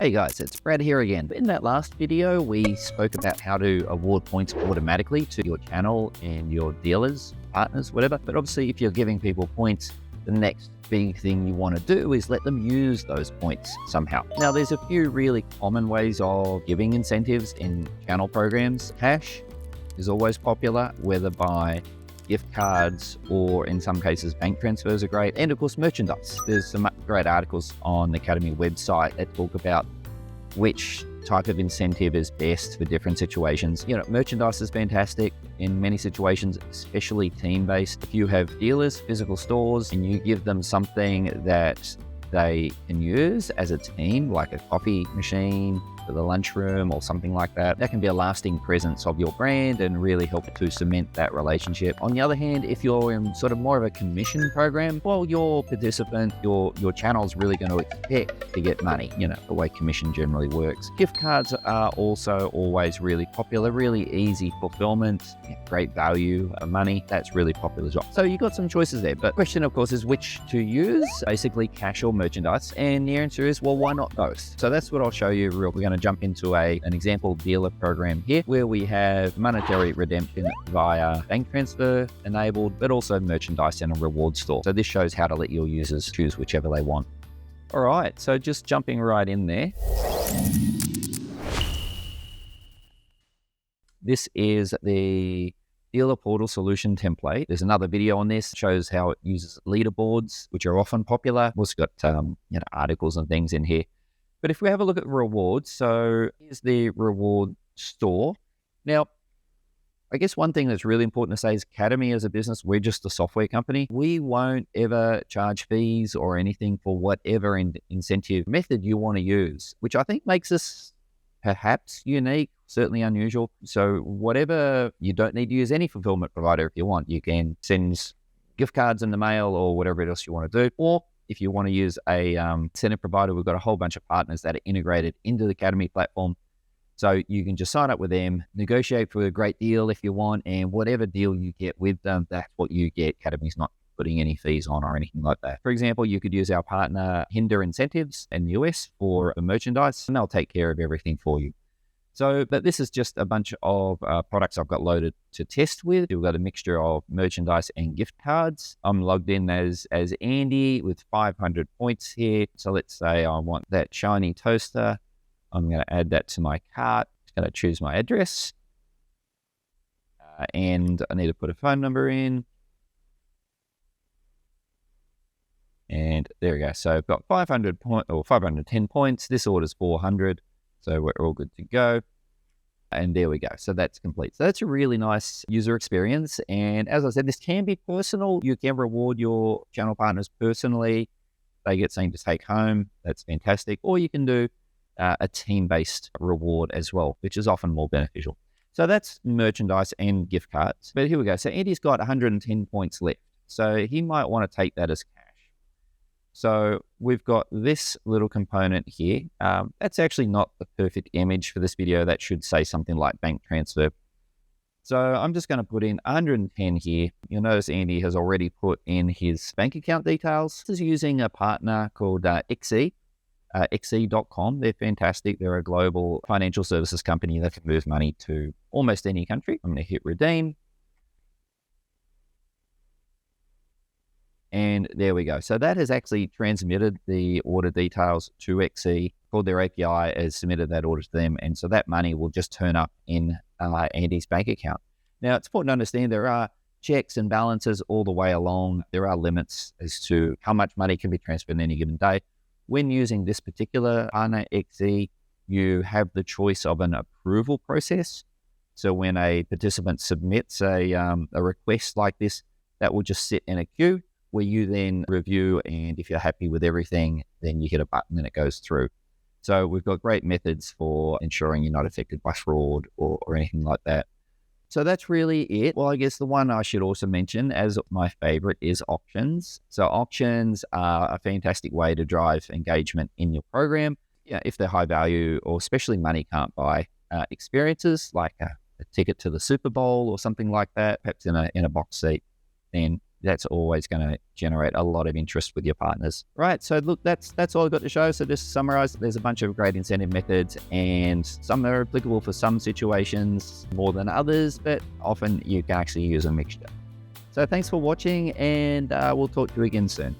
Hey guys, it's Brad here again. In that last video, we spoke about how to award points automatically to your channel and your dealers, partners, whatever. But obviously, if you're giving people points, the next big thing you want to do is let them use those points somehow. Now, there's a few really common ways of giving incentives in channel programs. Cash is always popular, whether by gift cards or in some cases bank transfers are great, and of course merchandise. There's some great articles on the Kademi website that talk about which type of incentive is best for different situations. Merchandise is fantastic in many situations, especially team-based. If you have dealers, physical stores, and you give them something that they can use as a team, like a coffee machine for the lunchroom or something like that, that can be a lasting presence of your brand and really help to cement that relationship. On the other hand, if you're in sort of more of a commission program, well, your participant, your channel is really going to expect to get money, the way commission generally works. Gift cards are also always really popular, really easy fulfillment, great value, money. That's really popular as well. So you've got some choices there, but the question, of course, is which to use, basically cash or merchandise. And the answer is, well, why not both? So that's what I'll show you. We're going to jump into an example dealer program here where we have monetary redemption via bank transfer enabled, but also merchandise in a reward store. So this shows how to let your users choose whichever they want. All right, so just jumping right in there. This is the dealer portal solution template. There's another video on this, shows how it uses leaderboards, which are often popular. We've also got articles and things in here. But if we have a look at rewards, so here's the reward store. Now, I guess one thing that's really important to say is Kademi as a business, we're just a software company. We won't ever charge fees or anything for whatever incentive method you want to use, which I think makes us perhaps unique, certainly unusual. So whatever, you don't need to use any fulfillment provider if you want. You can send gift cards in the mail or whatever else you want to do. Or if you want to use a incentive provider, we've got a whole bunch of partners that are integrated into the Kademi platform. So you can just sign up with them, negotiate for a great deal if you want, and whatever deal you get with them, that's what you get. Kademi's not putting any fees on or anything like that. For example, you could use our partner Hinder Incentives in the US for merchandise, and they'll take care of everything for you. So, but this is just a bunch of products I've got loaded to test with. We've got a mixture of merchandise and gift cards. I'm logged in as Andy with 500 points here. So let's say I want that shiny toaster. I'm going to add that to my cart. I'm going to choose my address. And I need to put a phone number in. And there we go. So I've got 510 points. This order's 400. So we're all good to go. And there we go. So that's complete. So that's a really nice user experience. And as I said, this can be personal. You can reward your channel partners personally. They get something to take home. That's fantastic. Or you can do a team-based reward as well, which is often more beneficial. So that's merchandise and gift cards. But here we go. So Andy's got 110 points left. So he might want to take that as cash. So we've got this little component here. That's actually not the perfect image for this video. That should say something like bank transfer. So I'm just going to put in 110 here. You'll notice Andy has already put in his bank account details. This is using a partner called XE. XE.com. They're fantastic. They're a global financial services company that can move money to almost any country. I'm going to hit redeem. And there we go. So that has actually transmitted the order details to XE, called their API, has submitted that order to them. And so that money will just turn up in Andy's bank account. Now, it's important to understand there are checks and balances all the way along. There are limits as to how much money can be transferred in any given day. When using this particular partner, XE, you have the choice of an approval process. So when a participant submits a request like this, that will just sit in a queue where you then review, and if you're happy with everything, then you hit a button and it goes through. So we've got great methods for ensuring you're not affected by fraud or anything like that. So that's really it. Well, I guess the one I should also mention as my favorite is auctions. So auctions are a fantastic way to drive engagement in your program. If they're high value, or especially money can't buy experiences like a ticket to the Super Bowl or something like that, perhaps in a box seat, then that's always going to generate a lot of interest with your partners. Right. So look, that's all I've got to show. So just to summarize, there's a bunch of great incentive methods, and some are applicable for some situations more than others, but often you can actually use a mixture. So thanks for watching, and we'll talk to you again soon.